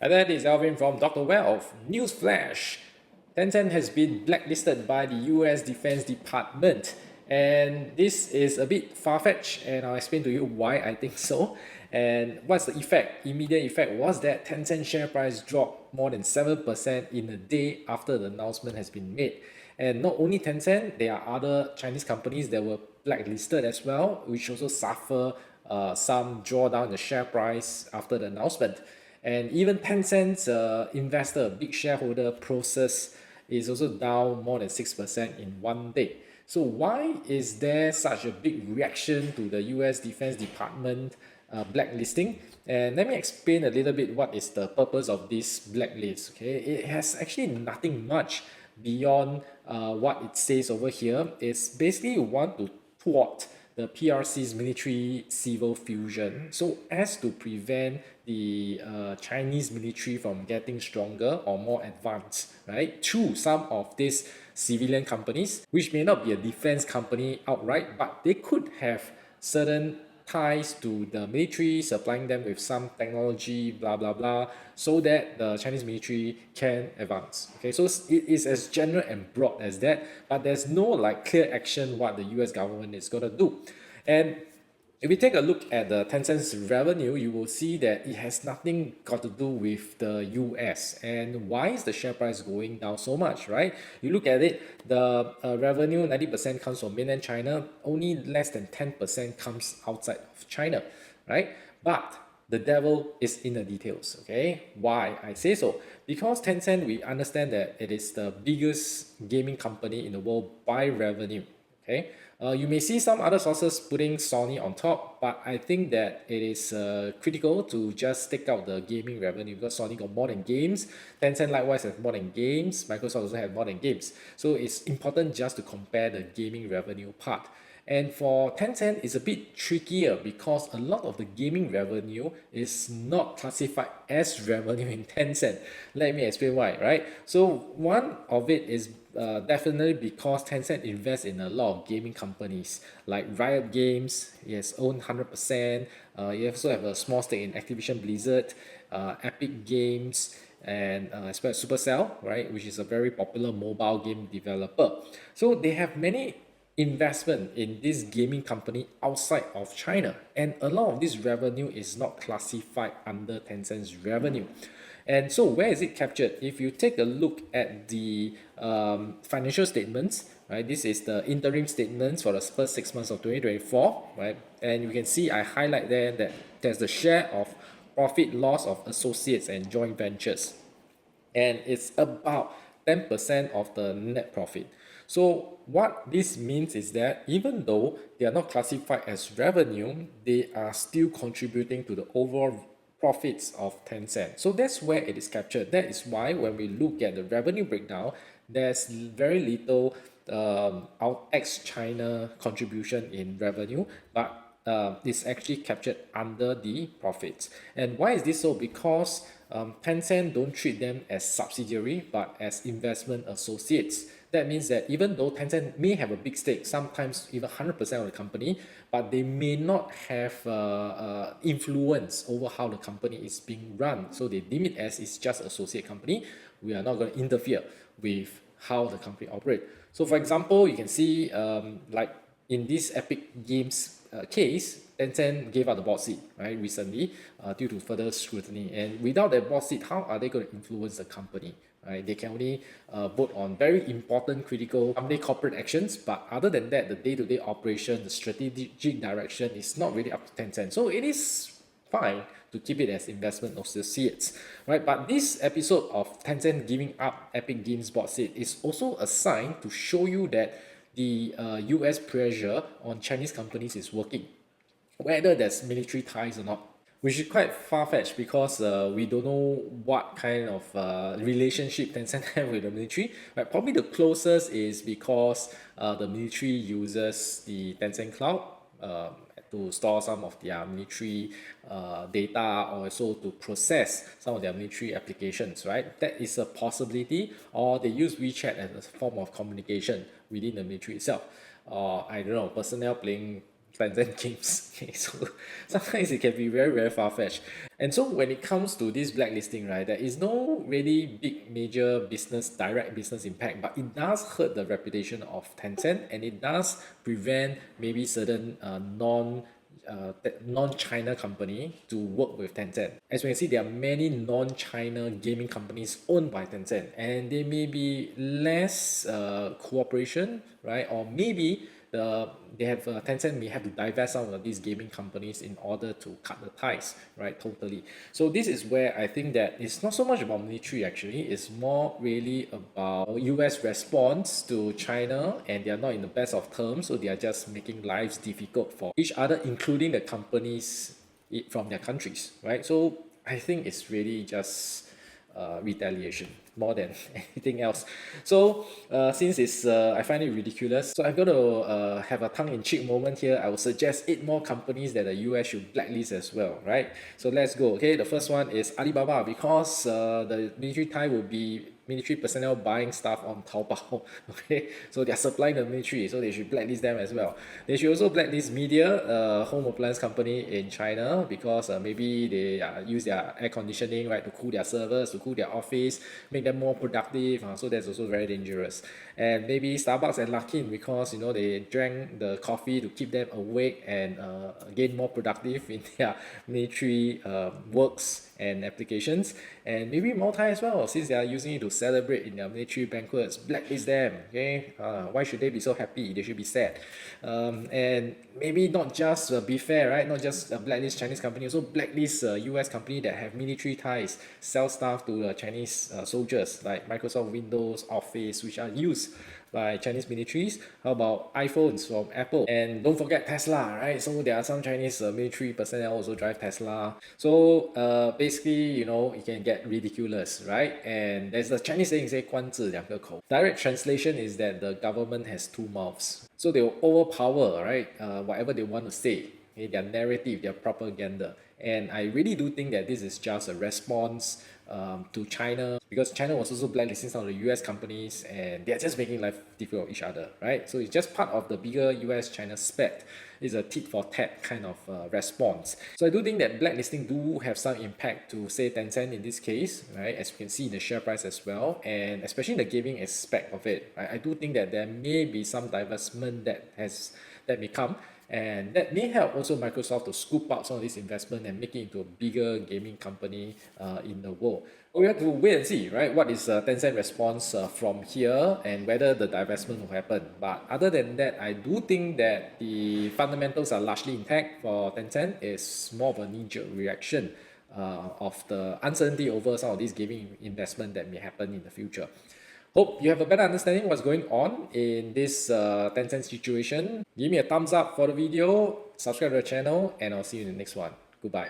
And that is Alvin from Dr. Wealth. News Flash. Tencent has been blacklisted by the US Defense Department. And this is a bit far-fetched, and I'll explain to you why I think so. And what's the effect? Immediate effect was that Tencent share price dropped more than 7% in a day after the announcement has been made. And not only Tencent, there are other Chinese companies that were blacklisted as well, which also suffer some drawdown in the share price after the announcement. And even Tencent's investor, big shareholder Process, is also down more than 6% in one day. So why is there such a big reaction to the US Defense Department blacklisting? And let me explain a little bit what is the purpose of this blacklist. Okay, it has actually nothing much beyond what it says over here. It's basically you want to thwart the PRC's military civil fusion so as to prevent the Chinese military from getting stronger or more advanced, right? Through some of these civilian companies, which may not be a defense company outright, but they could have certain ties to the military, supplying them with some technology, blah blah blah, so that the Chinese military can advance. Okay, so it is as general and broad as that, but there's no like clear action what the US government is gonna do. And if we take a look at the Tencent's revenue, you will see that it has nothing got to do with the US. And why is the share price going down so much, right? You look at it, the revenue, 90% comes from mainland China, only less than 10% comes outside of China, right? But the devil is in the details, okay? Why I say so? Because Tencent, we understand that it is the biggest gaming company in the world by revenue, okay? You may see some other sources putting Sony on top, but I think that it is critical to just take out the gaming revenue because Sony got more than games, Tencent likewise has more than games, Microsoft also has more than games. So it's important just to compare the gaming revenue part. And for Tencent, it's a bit trickier because a lot of the gaming revenue is not classified as revenue in Tencent. Let me explain why, right? So one of it is definitely because Tencent invests in a lot of gaming companies like Riot Games, it has owned 100%. You also have a small stake in Activision Blizzard, Epic Games, and as well as Supercell, right, which is a very popular mobile game developer. So they have many investment in this gaming company outside of China, and a lot of this revenue is not classified under Tencent's revenue. And so where is it captured? If you take a look at the financial statements, right, this is the interim statements for the first 6 months of 2024, right, and you can see I highlight there that there's the share of profit loss of associates and joint ventures, and it's about 10% of the net profit. So what this means is that even though they are not classified as revenue, they are still contributing to the overall profits of Tencent. So that's where it is captured. That is why when we look at the revenue breakdown, there's very little out ex-China contribution in revenue, but is actually captured under the profits. And why is this so? Because Tencent don't treat them as subsidiary but as investment associates. That means that even though Tencent may have a big stake, sometimes even 100% of the company, but they may not have influence over how the company is being run. So they deem it as it's just associate company. We are not going to interfere with how the company operate. So for example, you can see like in this Epic Games case, Tencent gave out the board seat, right, recently due to further scrutiny. And without that board seat, how are they going to influence the company? Right? They can only vote on very important, critical company corporate actions. But other than that, the day-to-day operation, the strategic direction is not really up to Tencent. So it is fine to keep it as investment associates, right? But this episode of Tencent giving up Epic Games board seat is also a sign to show you that the US pressure on Chinese companies is working, whether there's military ties or not, which is quite far-fetched because we don't know what kind of relationship Tencent have with the military. But probably the closest is because the military uses the Tencent Cloud to store some of their military data, or also to process some of their military applications, right? That is a possibility. Or they use WeChat as a form of communication within the military itself. Or I don't know, personnel playing Tencent games. Okay, so sometimes it can be very, very far-fetched. And so when it comes to this blacklisting, right, there is no really big major business, direct business impact, but it does hurt the reputation of Tencent, and it does prevent maybe certain non-China company to work with Tencent. As we can see, there are many non-China gaming companies owned by Tencent, and they may be less cooperation, right? Or maybe they have Tencent may have to divest some of these gaming companies in order to cut the ties, right? Totally. So this is where I think that it's not so much about military actually. It's more really about U.S. response to China, and they are not in the best of terms, so they are just making lives difficult for each other, including the companies from their countries, right? So I think it's really just retaliation more than anything else. So since it's I find it ridiculous, so I'm going to have a tongue-in-cheek moment here. I will suggest 8 more companies that the US should blacklist as well, right? So let's go. Okay, the first one is Alibaba, because the military tie will be military personnel buying stuff on Taobao. Okay, so they're supplying the military, so they should blacklist them as well. They should also blacklist Media, home appliance company in China, because maybe they use their air conditioning, right, to cool their servers, to cool their office, make them more productive. So that's also very dangerous. And maybe Starbucks and Luckin, because they drank the coffee to keep them awake and again more productive in their military works and applications. And maybe Malta as well, since they are using it to celebrate in their military banquets. Blacklist them. Okay, why should they be so happy? They should be sad. And maybe not just be fair, right? Not just blacklist Chinese company, also blacklist US company that have military ties, sell stuff to the Chinese soldiers, like Microsoft Windows, Office, which are used by Chinese militaries. How about iPhones from Apple? And don't forget Tesla, right? So there are some Chinese military personnel also drive Tesla. So basically, it can get ridiculous, right? And there's the Chinese saying, say 官字两个口. Direct translation is that the government has 2 mouths. So they will overpower, right? Whatever they want to say, okay? Their narrative, their propaganda. And I really do think that this is just a response to China, because China was also blacklisting some of the US companies, and they're just making life difficult for each other, right? So it's just part of the bigger US-China spat. It's a tit for tat kind of response. So I do think that blacklisting do have some impact to, say, Tencent in this case, right? As you can see in the share price as well, and especially in the gaming aspect of it. I do think that there may be some divestment that may come, and that may help also Microsoft to scoop out some of this investment and make it into a bigger gaming company in the world. But we have to wait and see, right? What is Tencent response from here, and whether the divestment will happen. But other than that, I do think that the fundamentals are largely intact for Tencent. It's more of a knee-jerk reaction of the uncertainty over some of these gaming investment that may happen in the future. Hope you have a better understanding what's going on in this Tencent situation. Give me a thumbs up for the video, subscribe to the channel, and I'll see you in the next one. Goodbye.